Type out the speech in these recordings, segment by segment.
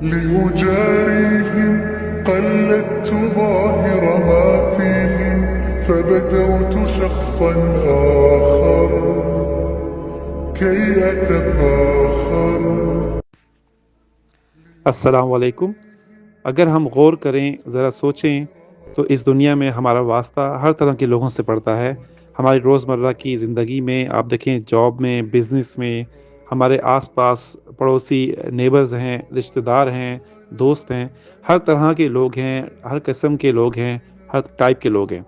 لأجاريهم قلدت ظاهر ما فيهم فبدوت شخصا آخر كي أتفاخر. السلام علیکم. اگر ہم غور کریں، ذرا سوچیں، تو اس دنیا میں ہمارا واسطہ ہر طرح کے لوگوں سے پڑتا ہے. ہماری روزمرہ کی زندگی میں آپ دیکھیں، جاب میں، بزنس میں، ہمارے آس پاس پڑوسی نیبرز ہیں، رشتہ دار ہیں، دوست ہیں، ہر طرح کے لوگ ہیں، ہر قسم کے لوگ ہیں، ہر ٹائپ کے لوگ ہیں.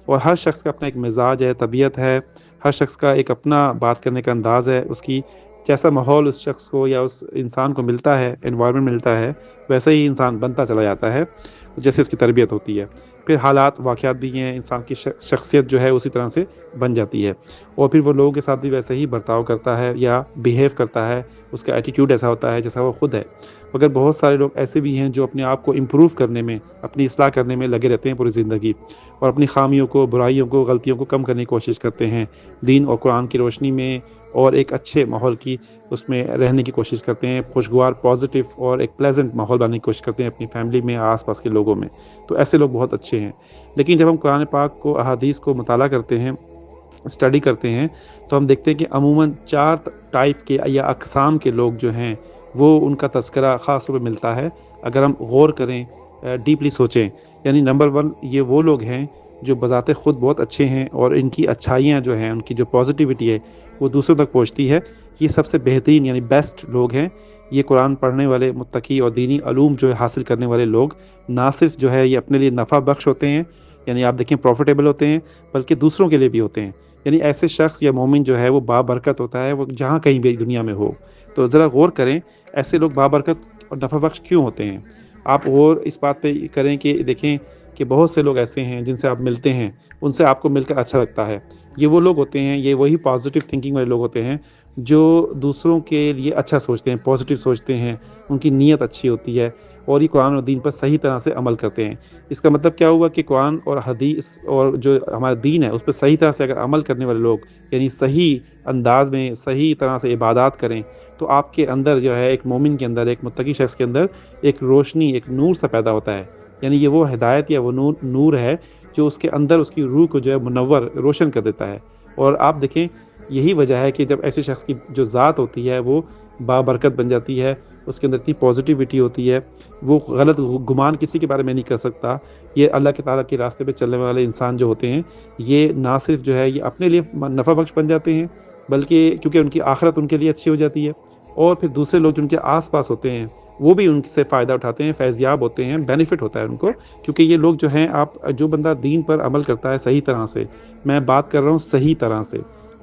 اور ہر شخص کا اپنا ایک مزاج ہے، طبیعت ہے، ہر شخص کا ایک اپنا بات کرنے کا انداز ہے. اس کی جیسا ماحول اس شخص کو یا اس انسان کو ملتا ہے، انوائرمنٹ ملتا ہے، ویسا ہی انسان بنتا چلا جاتا ہے جیسے اس کی تربیت ہوتی ہے. پھر حالات واقعات بھی ہیں، انسان کی شخصیت جو ہے اسی طرح سے بن جاتی ہے، اور پھر وہ لوگوں کے ساتھ بھی ویسے ہی برتاؤ کرتا ہے یا بیہیو کرتا ہے. اس کا ایٹیٹیوڈ ایسا ہوتا ہے جیسا وہ خود ہے. مگر بہت سارے لوگ ایسے بھی ہیں جو اپنے آپ کو امپروو کرنے میں، اپنی اصلاح کرنے میں لگے رہتے ہیں پوری زندگی، اور اپنی خامیوں کو، برائیوں کو، غلطیوں کو کم کرنے کی کوشش کرتے ہیں دین اور قرآن کی روشنی میں، اور ایک اچھے ماحول کی اس میں رہنے کی کوشش کرتے ہیں، خوشگوار، پازیٹیو اور ایک پلیزنٹ ماحول بنانے کی کوشش کرتے ہیں اپنی فیملی میں، آس پاس کے لوگوں میں. تو ایسے لوگ بہت اچھے ہیں. لیکن جب ہم قرآن پاک کو، احادیث کو مطالعہ کرتے ہیں، اسٹڈی کرتے ہیں، تو ہم دیکھتے ہیں کہ عموماً 4 ٹائپ کے یا اقسام کے لوگ جو ہیں وہ ان کا تذکرہ خاص طور پہ ملتا ہے اگر ہم غور کریں، ڈیپلی سوچیں. یعنی نمبر 1 یہ وہ لوگ ہیں جو بذات خود بہت اچھے ہیں، اور ان کی اچھائیاں جو ہیں، ان کی جو پازیٹیوٹی ہے وہ دوسروں تک پہنچتی ہے. یہ سب سے بہترین یعنی بیسٹ لوگ ہیں. یہ قرآن پڑھنے والے، متقی اور دینی علوم جو ہے حاصل کرنے والے لوگ، نہ صرف جو ہے یہ اپنے لیے نفع بخش ہوتے ہیں، یعنی آپ دیکھیں پروفیٹیبل ہوتے ہیں، بلکہ دوسروں کے لیے بھی ہوتے ہیں. یعنی ایسے شخص یا مومن جو ہے وہ بابرکت ہوتا ہے، وہ جہاں کہیں بھی دنیا میں ہو. تو ذرا غور کریں، ایسے لوگ بابرکت اور نفع بخش کیوں ہوتے ہیں؟ آپ غور اس بات پہ کریں کہ دیکھیں کہ بہت سے لوگ ایسے ہیں جن سے آپ ملتے ہیں، ان سے آپ کو مل کر اچھا لگتا ہے. یہ وہ لوگ ہوتے ہیں، یہ وہی پازیٹیو تھنکنگ والے لوگ ہوتے ہیں جو دوسروں کے لیے اچھا سوچتے ہیں، پازیٹیو سوچتے ہیں، ان کی نیت اچھی ہوتی ہے، اور یہ قرآن اور دین پر صحیح طرح سے عمل کرتے ہیں. اس کا مطلب کیا ہوا کہ قرآن اور حدیث اور جو ہمارا دین ہے اس پہ صحیح طرح سے اگر عمل کرنے والے لوگ، یعنی صحیح انداز میں، صحیح طرح سے عبادات کریں، تو آپ کے اندر جو ہے، ایک مومن کے اندر، ایک متقی شخص کے اندر ایک روشنی، ایک نور سا پیدا ہوتا ہے. یعنی یہ وہ ہدایت یا وہ نور ہے جو اس کے اندر اس کی روح کو جو ہے منور، روشن کر دیتا ہے. اور آپ دیکھیں یہی وجہ ہے کہ جب ایسے شخص کی جو ذات ہوتی ہے وہ بابرکت بن جاتی ہے، اس کے اندر اتنی پازیٹیوٹی ہوتی ہے، وہ غلط گمان کسی کے بارے میں نہیں کر سکتا. یہ اللہ کے تعالیٰ کے راستے پہ چلنے والے انسان جو ہوتے ہیں، یہ نہ صرف جو ہے یہ اپنے لیے نفع بخش بن جاتے ہیں، بلکہ کیونکہ ان کی آخرت ان کے لیے اچھی ہو جاتی ہے، اور پھر دوسرے لوگ جو ان کے آس پاس ہوتے ہیں وہ بھی ان سے فائدہ اٹھاتے ہیں، فیضیاب ہوتے ہیں، بینیفٹ ہوتا ہے ان کو. کیونکہ یہ لوگ جو ہیں، جو بندہ دین پر عمل کرتا ہے صحیح طرح سے، میں بات کر رہا ہوں صحیح طرح سے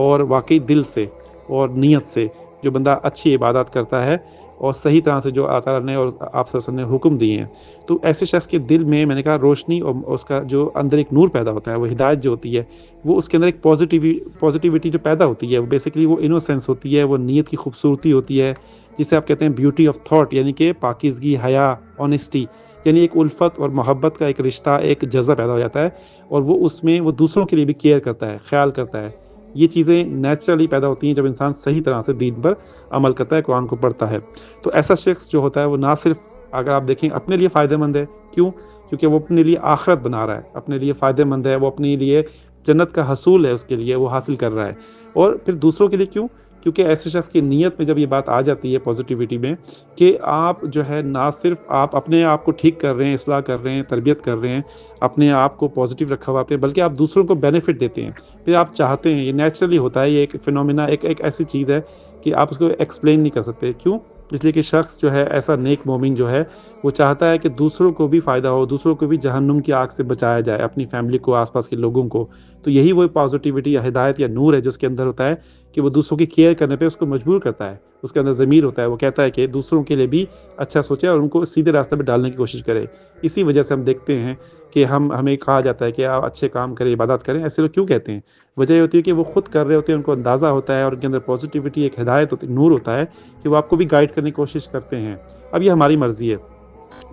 اور واقعی دل سے اور نیت سے، جو بندہ اچھی عبادات کرتا ہے اور صحیح طرح سے جو اللہ تعالیٰ نے اور آپ صلی اللہ علیہ وسلم نے حکم دیے ہیں، تو ایسے شخص کے دل میں نے کہا روشنی، اور اس کا جو اندر ایک نور پیدا ہوتا ہے، وہ ہدایت جو ہوتی ہے، وہ اس کے اندر ایک پازیٹیوٹی جو پیدا ہوتی ہے، وہ بیسیکلی وہ انوسینس ہوتی ہے، وہ نیت کی خوبصورتی ہوتی ہے، جسے آپ کہتے ہیں بیوٹی آف تھاٹ، یعنی کہ پاکیزگی، حیا، آنیسٹی، یعنی ایک الفت اور محبت کا ایک رشتہ، ایک جذبہ پیدا ہو جاتا ہے، اور وہ اس میں وہ دوسروں کے لیے بھی کیئر کرتا ہے، خیال کرتا ہے. یہ چیزیں نیچرلی پیدا ہوتی ہیں جب انسان صحیح طرح سے دین پر عمل کرتا ہے، قرآن کو پڑھتا ہے. تو ایسا شخص جو ہوتا ہے وہ نہ صرف، اگر آپ دیکھیں، اپنے لیے فائدہ مند ہے. کیوں؟ کیونکہ وہ اپنے لیے آخرت بنا رہا ہے، اپنے لیے فائدہ مند ہے، وہ اپنے لیے جنت کا حصول ہے، اس کے لیے وہ حاصل کر رہا ہے. اور پھر دوسروں کے لیے کیوں؟ کیونکہ ایسے شخص کی نیت میں جب یہ بات آ جاتی ہے پازیٹیوٹی میں، کہ آپ جو ہے نہ صرف آپ اپنے آپ کو ٹھیک کر رہے ہیں، اصلاح کر رہے ہیں، تربیت کر رہے ہیں، اپنے آپ کو پازیٹیو رکھا ہوا آپ نے، بلکہ آپ دوسروں کو بینیفٹ دیتے ہیں. پھر آپ چاہتے ہیں، یہ نیچرلی ہوتا ہے، یہ ایک فینومینا، ایک ایسی چیز ہے کہ آپ اس کو ایکسپلین نہیں کر سکتے. کیوں؟ اس لیے کہ شخص جو ہے، ایسا نیک مومن جو ہے، وہ چاہتا ہے کہ دوسروں کو بھی فائدہ ہو، دوسروں کو بھی جہنم کی آگ سے بچایا جائے، اپنی فیملی کو، آس پاس کے لوگوں کو. تو یہی وہ پازیٹیوٹی یا ہدایت یا نور ہے جو اس کے اندر ہوتا ہے، کہ وہ دوسروں کی کیئر کرنے پہ اس کو مجبور کرتا ہے. اس کے اندر ضمیر ہوتا ہے، وہ کہتا ہے کہ دوسروں کے لیے بھی اچھا سوچے اور ان کو سیدھے راستے پہ ڈالنے کی کوشش کرے. اسی وجہ سے ہم دیکھتے ہیں کہ ہمیں کہا جاتا ہے کہ آپ اچھے کام کریں، عبادات کریں. ایسے لوگ کیوں کہتے ہیں؟ وجہ یہ ہوتی ہے کہ وہ خود کر رہے ہوتے ہیں، ان کو اندازہ ہوتا ہے، اور ان کے اندر پازیٹیوٹی، ایک ہدایت ہوتی ہے، نور ہوتا ہے، کہ وہ آپ کو بھی گائیڈ کرنے کی کوشش کرتے ہیں. اب یہ ہماری مرضی ہے.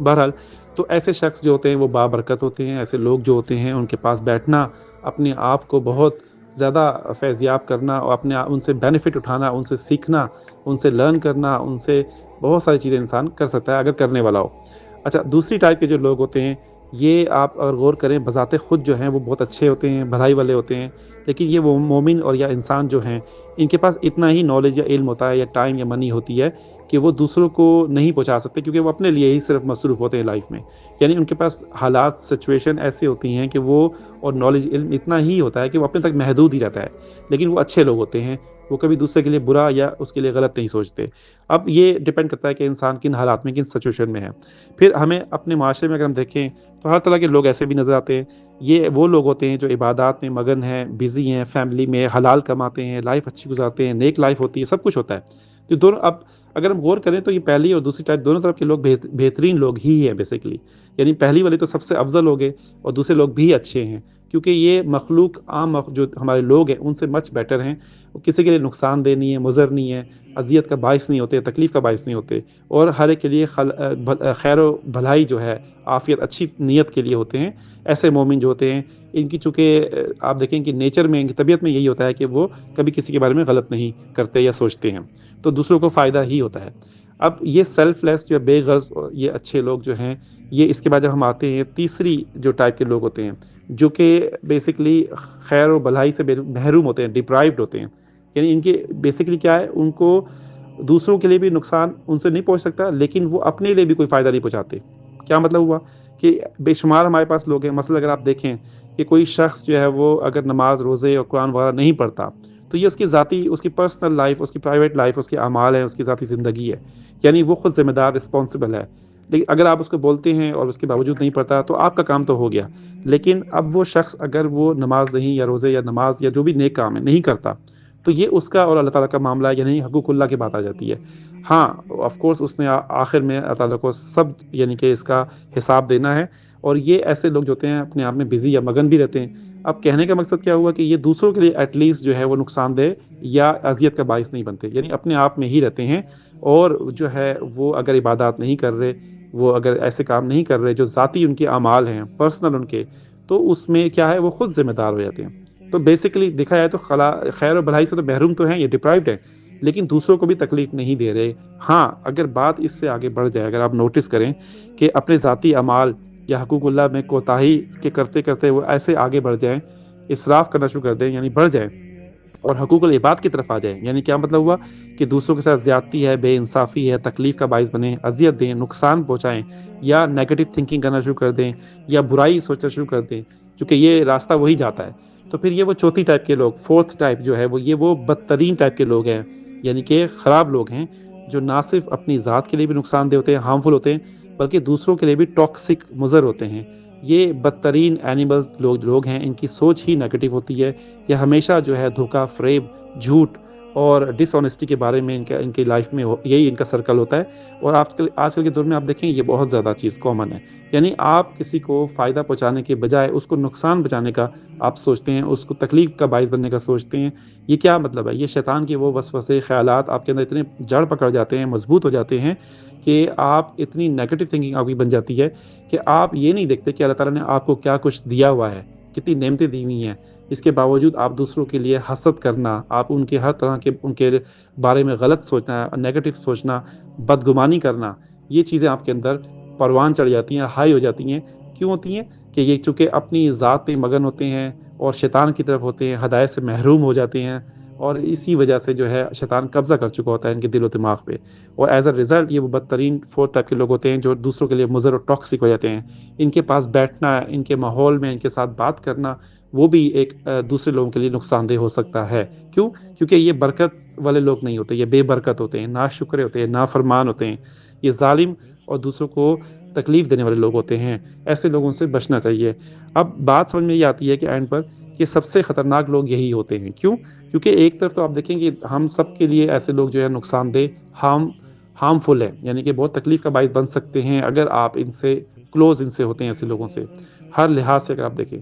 بہرحال، تو ایسے شخص جو ہوتے ہیں وہ بابرکت ہوتے ہیں. ایسے لوگ جو ہوتے ہیں، ان کے پاس بیٹھنا، اپنے آپ کو بہت زیادہ فیضیاب کرنا، اور ان سے بینیفٹ اٹھانا، ان سے سیکھنا، ان سے لرن کرنا، ان سے بہت ساری چیزیں انسان کر سکتا ہے اگر کرنے والا ہو۔ اچھا، دوسری ٹائپ کے جو لوگ ہوتے ہیں، یہ آپ اگر غور کریں بذات خود جو ہیں وہ بہت اچھے ہوتے ہیں، بھلائی والے ہوتے ہیں، لیکن یہ وہ مومن اور یا انسان جو ہیں، ان کے پاس اتنا ہی نالج یا علم ہوتا ہے یا ٹائم یا منی ہوتی ہے کہ وہ دوسروں کو نہیں پہنچا سکتے، کیونکہ وہ اپنے لیے ہی صرف مصروف ہوتے ہیں لائف میں۔ یعنی ان کے پاس حالات، سچویشن ایسی ہوتی ہیں کہ وہ، اور نالج، علم اتنا ہی ہوتا ہے کہ وہ اپنے تک محدود ہی رہتا ہے، لیکن وہ اچھے لوگ ہوتے ہیں، وہ کبھی دوسرے کے لیے برا یا اس کے لیے غلط نہیں سوچتے۔ اب یہ ڈیپینڈ کرتا ہے کہ انسان کن حالات میں، کن سچویشن میں ہے۔ پھر ہمیں اپنے معاشرے میں اگر ہم دیکھیں تو ہر طرح کے لوگ ایسے بھی نظر آتے ہیں۔ یہ وہ لوگ ہوتے ہیں جو عبادات میں مگن ہیں، بزی ہیں، فیملی میں حلال کماتے ہیں، لائف اچھی گزارتے ہیں، نیک لائف ہوتی ہے، سب کچھ ہوتا ہے۔ تو دونوں، اب اگر ہم غور کریں تو یہ پہلی اور دوسری ٹائپ دونوں طرف کے لوگ بہترین لوگ ہی ہیں بیسیکلی۔ یعنی پہلی والی تو سب سے افضل لوگ ہیں، اور دوسرے لوگ بھی اچھے ہیں، کیونکہ یہ مخلوق عام جو ہمارے لوگ ہیں ان سے مچ بیٹر ہیں۔ وہ کسی کے لیے نقصان دہ نہیں ہے، مضر نہیں ہے، اذیت کا باعث نہیں ہوتے، تکلیف کا باعث نہیں ہوتے، اور ہر ایک کے لیے خیر و بھلائی جو ہے، عافیت، اچھی نیت کے لیے ہوتے ہیں۔ ایسے مومن جو ہوتے ہیں، ان کی چونکہ آپ دیکھیں کہ نیچر میں، ان کی طبیعت میں یہی ہوتا ہے کہ وہ کبھی کسی کے بارے میں غلط نہیں کرتے یا سوچتے ہیں، تو دوسروں کو فائدہ ہی ہوتا ہے۔ اب یہ سیلف لیس جو بے غرض یہ اچھے لوگ جو ہیں، یہ اس کے بعد جب ہم آتے ہیں تیسری جو ٹائپ کے لوگ ہوتے ہیں، جو کہ بیسکلی خیر و بھلائی سے محروم ہوتے ہیں، ڈپرائیوڈ ہوتے ہیں۔ یعنی ان کے بیسکلی کیا ہے، ان کو دوسروں کے لیے بھی نقصان ان سے نہیں پہنچ سکتا، لیکن وہ اپنے لیے بھی کوئی فائدہ نہیں پہنچاتے۔ کیا مطلب ہوا کہ بے شمار ہمارے پاس لوگ ہیں، مثلا اگر آپ دیکھیں کہ کوئی شخص جو ہے وہ اگر نماز، روزے اور قرآن وغیرہ نہیں پڑھتا، تو یہ اس کی ذاتی، اس کی پرسنل لائف، اس کی پرائیویٹ لائف، اس کے اعمال ہیں، اس کی ذاتی زندگی ہے، یعنی وہ خود ذمہ دار، رسپانسبل ہے۔ لیکن اگر آپ اس کو بولتے ہیں اور اس کے باوجود نہیں پڑھتا تو آپ کا کام تو ہو گیا، لیکن اب وہ شخص اگر وہ نماز نہیں، یا روزے یا نماز یا جو بھی نیک کام ہے نہیں کرتا، تو یہ اس کا اور اللہ تعالیٰ کا معاملہ ہے، یعنی حقوق اللہ کی بات آ جاتی ہے۔ ہاں، آف کورس اس نے آخر میں اللہ تعالیٰ کو سب، یعنی کہ اس کا حساب دینا ہے، اور یہ ایسے لوگ جو ہوتے ہیں اپنے آپ میں بزی یا مگن بھی رہتے ہیں۔ اب کہنے کا مقصد کیا ہوا کہ یہ دوسروں کے لیے ایٹ لیسٹ جو ہے وہ نقصان دہ یا اذیت کا باعث نہیں بنتے، یعنی اپنے آپ میں ہی رہتے ہیں، اور جو ہے وہ اگر عبادات نہیں کر رہے، وہ اگر ایسے کام نہیں کر رہے جو ذاتی ان کے اعمال ہیں، پرسنل ان کے، تو اس میں کیا ہے، وہ خود ذمہ دار ہو جاتے ہیں۔ تو بیسیکلی دیکھا جائے تو خیر و بھلائی سے تو محروم تو ہیں، یہ ڈپرائیوڈ ہیں، لیکن دوسروں کو بھی تکلیف نہیں دے رہے۔ ہاں، اگر بات اس سے آگے بڑھ جائے، اگر آپ نوٹس کریں کہ اپنے ذاتی اعمال یا حقوق اللہ میں کوتاہی کے کرتے کرتے وہ ایسے آگے بڑھ جائیں، اسراف کرنا شروع کر دیں، یعنی بڑھ جائیں، اور حقوق العباد کی طرف آ جائیں، یعنی کیا مطلب ہوا کہ دوسروں کے ساتھ زیادتی ہے، بے انصافی ہے، تکلیف کا باعث بنیں، اذیت دیں، نقصان پہنچائیں، یا نیگیٹو تھنکنگ کرنا شروع کر دیں، یا برائی سوچنا شروع کر دیں، کیونکہ یہ راستہ وہی جاتا ہے، تو پھر یہ وہ چوتھی ٹائپ کے لوگ، فورتھ ٹائپ جو ہے وہ بدترین ٹائپ کے لوگ ہیں، یعنی کہ خراب لوگ ہیں، جو نہ صرف اپنی ذات کے لیے بھی نقصان دہ ہوتے ہیں، ہارمفل ہوتے ہیں، بلکہ دوسروں کے لیے بھی ٹاکسک، مضر ہوتے ہیں۔ یہ بدترین اینیملز لوگ ہیں، ان کی سوچ ہی نیگیٹو ہوتی ہے، یہ ہمیشہ جو ہے دھوکہ، فریب، جھوٹ اور ڈس آنیسٹی کے بارے میں ان کی لائف میں یہی ان کا سرکل ہوتا ہے۔ اور آج کل کے دور میں آپ دیکھیں یہ بہت زیادہ چیز کامن ہے، یعنی آپ کسی کو فائدہ پہنچانے کے بجائے اس کو نقصان پہنچانے کا آپ سوچتے ہیں، اس کو تکلیف کا باعث بننے کا سوچتے ہیں۔ یہ کیا مطلب ہے؟ یہ شیطان کے وہ وسوسے، خیالات آپ کے اندر اتنے جڑ پکڑ جاتے ہیں، مضبوط ہو جاتے ہیں، کہ آپ اتنی نیگیٹو تھنکنگ آپ کی بن جاتی ہے کہ آپ یہ نہیں دیکھتے کہ اللہ تعالیٰ نے آپ کو کیا کچھ دیا ہوا ہے، کتنی نعمتیں دی ہوئی ہیں، اس کے باوجود آپ دوسروں کے لیے حسد کرنا، آپ ان کے ہر طرح کے ان کے بارے میں غلط سوچنا، نیگیٹو سوچنا، بدگمانی کرنا، یہ چیزیں آپ کے اندر پروان چڑھ جاتی ہیں، ہائی ہو جاتی ہیں۔ کیوں ہوتی ہیں؟ کہ یہ چونکہ اپنی ذات پہ مگن ہوتے ہیں اور شیطان کی طرف ہوتے ہیں، ہدایت سے محروم ہو جاتے ہیں، اور اسی وجہ سے جو ہے شیطان قبضہ کر چکا ہوتا ہے ان کے دل و دماغ پہ، اور ایز اے رزلٹ یہ وہ بدترین فورتھ ٹائپ کے لوگ ہوتے ہیں جو دوسروں کے لیے مضر اور ٹاکسک ہو جاتے ہیں۔ ان کے پاس بیٹھنا، ان کے ماحول میں ان کے ساتھ بات کرنا، وہ بھی ایک دوسرے لوگوں کے لیے نقصان دہ ہو سکتا ہے۔ کیوں؟ کیونکہ یہ برکت والے لوگ نہیں ہوتے، یہ بے برکت ہوتے ہیں، ناشکرے ہوتے ہیں، نافرمان ہوتے ہیں، یہ ظالم اور دوسروں کو تکلیف دینے والے لوگ ہوتے ہیں۔ ایسے لوگوں سے بچنا چاہیے۔ اب بات سمجھ میں یہ آتی ہے کہ اینڈ پر کہ سب سے خطرناک لوگ یہی ہوتے ہیں۔ کیوں؟ کیونکہ ایک طرف تو آپ دیکھیں کہ ہم سب کے لیے ایسے لوگ جو ہے نقصان دہ، ہارمفل ہے، یعنی کہ بہت تکلیف کا باعث بن سکتے ہیں اگر آپ ان سے کلوز ان سے ہوتے ہیں، ایسے لوگوں سے ہر لحاظ سے اگر آپ دیکھیں،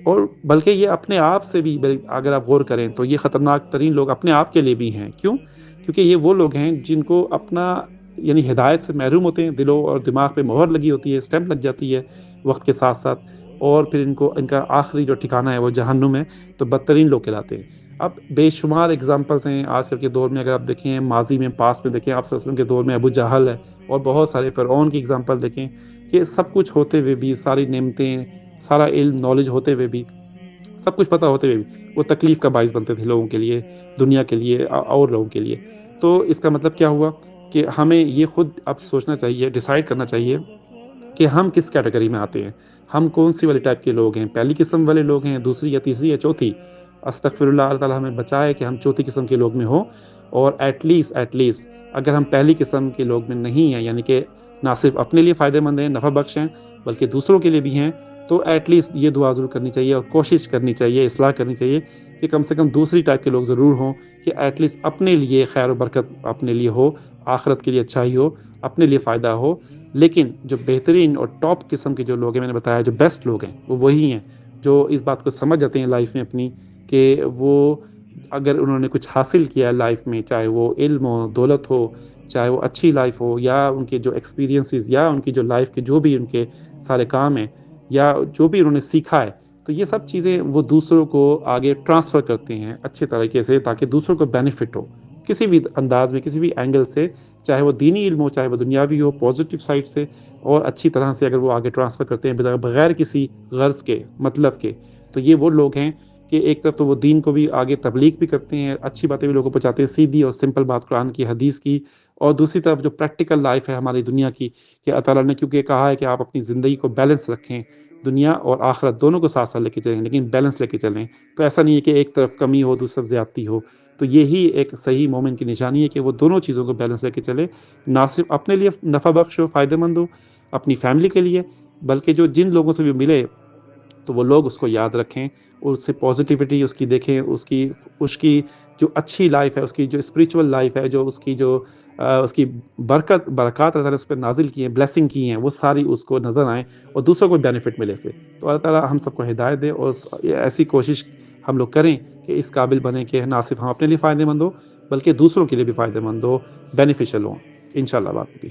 اور بلکہ یہ اپنے آپ سے بھی اگر آپ غور کریں تو یہ خطرناک ترین لوگ اپنے آپ کے لیے بھی ہیں۔ کیوں؟ کیونکہ یہ وہ لوگ ہیں جن کو اپنا، یعنی ہدایت سے محروم ہوتے ہیں، دلوں اور دماغ پہ مہر لگی ہوتی ہے، اسٹیمپ لگ جاتی ہے وقت کے ساتھ ساتھ، اور پھر ان کا آخری جو ٹھکانہ ہے وہ جہنم ہے، تو بدترین لوگ کہلاتے ہیں۔ اب بے شمار اگزامپلس ہیں آج کل کے دور میں، اگر آپ دیکھیں ماضی میں، پاسٹ میں دیکھیں، آپ صلی اللہ علیہ وسلم کے دور میں ابو جہل ہے اور بہت سارے فرعون کی اگزامپل دیکھیں کہ سب کچھ ہوتے ہوئے بھی، ساری نعمتیں، سارا علم نالج ہوتے ہوئے بھی، سب کچھ پتہ ہوتے ہوئے بھی وہ تکلیف کا باعث بنتے تھے لوگوں کے لیے، دنیا کے لیے اور لوگوں کے لیے. تو اس کا مطلب کیا ہوا کہ ہمیں یہ خود اب سوچنا چاہیے، ڈیسائیڈ کرنا چاہیے کہ ہم کس کیٹیگری میں آتے ہیں، ہم کون سی والی ٹائپ کے لوگ ہیں، پہلی قسم والے لوگ ہیں، دوسری یا تیسری یا چوتھی. استغفر اللہ، اللہ تعالیٰ ہمیں بچائے کہ ہم چوتھی قسم کے لوگ میں ہوں. اور ایٹ لیسٹ اگر ہم پہلی قسم کے لوگ میں نہیں ہیں، یعنی کہ نہ صرف اپنے لیے فائدہ مند ہیں، نفع بخش ہیں، بلکہ دوسروں کے لیے بھی ہیں، تو ایٹ لیسٹ یہ دعا ضرور کرنی چاہیے اور کوشش کرنی چاہیے، اصلاح کرنی چاہیے کہ کم سے کم دوسری ٹائپ کے لوگ ضرور ہوں، کہ ایٹ لیسٹ اپنے لیے خیر و برکت اپنے لیے ہو، آخرت کے لیے اچھائی ہو، اپنے لیے فائدہ ہو. لیکن جو بہترین اور ٹاپ قسم کے جو لوگ ہیں، میں نے بتایا جو بیسٹ لوگ ہیں، وہ وہی ہیں جو اس بات کو سمجھ جاتے ہیں لائف میں اپنی، کہ وہ اگر انہوں نے کچھ حاصل کیا لائف میں، چاہے وہ علم ہو، دولت ہو، چاہے وہ اچھی لائف ہو، یا ان کے جو ایکسپیرینسز، یا ان کی جو لائف کے جو بھی ان کے سارے کام ہیں، یا جو بھی انہوں نے سیکھا ہے، تو یہ سب چیزیں وہ دوسروں کو آگے ٹرانسفر کرتے ہیں اچھے طریقے سے، تاکہ دوسروں کو بینیفٹ ہو کسی بھی انداز میں، کسی بھی اینگل سے، چاہے وہ دینی علم ہو، چاہے وہ دنیاوی ہو، پازیٹیو سائڈ سے اور اچھی طرح سے اگر وہ آگے ٹرانسفر کرتے ہیں بغیر کسی غرض کے، مطلب کے. تو یہ وہ لوگ ہیں کہ ایک طرف تو وہ دین کو بھی آگے تبلیغ بھی کرتے ہیں، اچھی باتیں بھی لوگوں کو پہنچاتے ہیں، سیدھی اور سمپل بات قرآن کی، حدیث کی، اور دوسری طرف جو پریکٹیکل لائف ہے ہماری دنیا کی، کہ اللہ تعالیٰ نے کیونکہ کہا ہے کہ آپ اپنی زندگی کو بیلنس رکھیں، دنیا اور آخرت دونوں کو ساتھ ساتھ لے کے چلیں، لیکن بیلنس لے کے چلیں. تو ایسا نہیں ہے کہ ایک طرف کمی ہو دوسری طرف زیادتی ہو. تو یہی ایک صحیح مومن کی نشانی ہے کہ وہ دونوں چیزوں کو بیلنس لے کے چلے، نہ صرف اپنے لیے نفع بخش ہو، فائدہ مند ہو اپنی فیملی کے لیے، بلکہ جو جن لوگوں سے بھی ملے تو وہ لوگ اس کو یاد رکھیں، اس سے پازیٹیوٹی اس کی دیکھیں، اس کی جو اچھی لائف ہے، اس کی جو اسپریچول لائف ہے، جو اس کی برکات اللہ تعالیٰ اس پہ نازل کی ہیں، بلیسنگ کی ہیں، وہ ساری اس کو نظر آئیں اور دوسروں کو بینیفٹ ملے سے. تو اللہ تعالیٰ ہم سب کو ہدایت دے اور ایسی کوشش ہم لوگ کریں کہ اس قابل بنیں کہ نہ صرف ہم اپنے لیے فائدہ مند ہو، بلکہ دوسروں کے لیے بھی فائدہ مند ہو، بینیفیشل ہوں. انشاءاللہ بات ہوگی.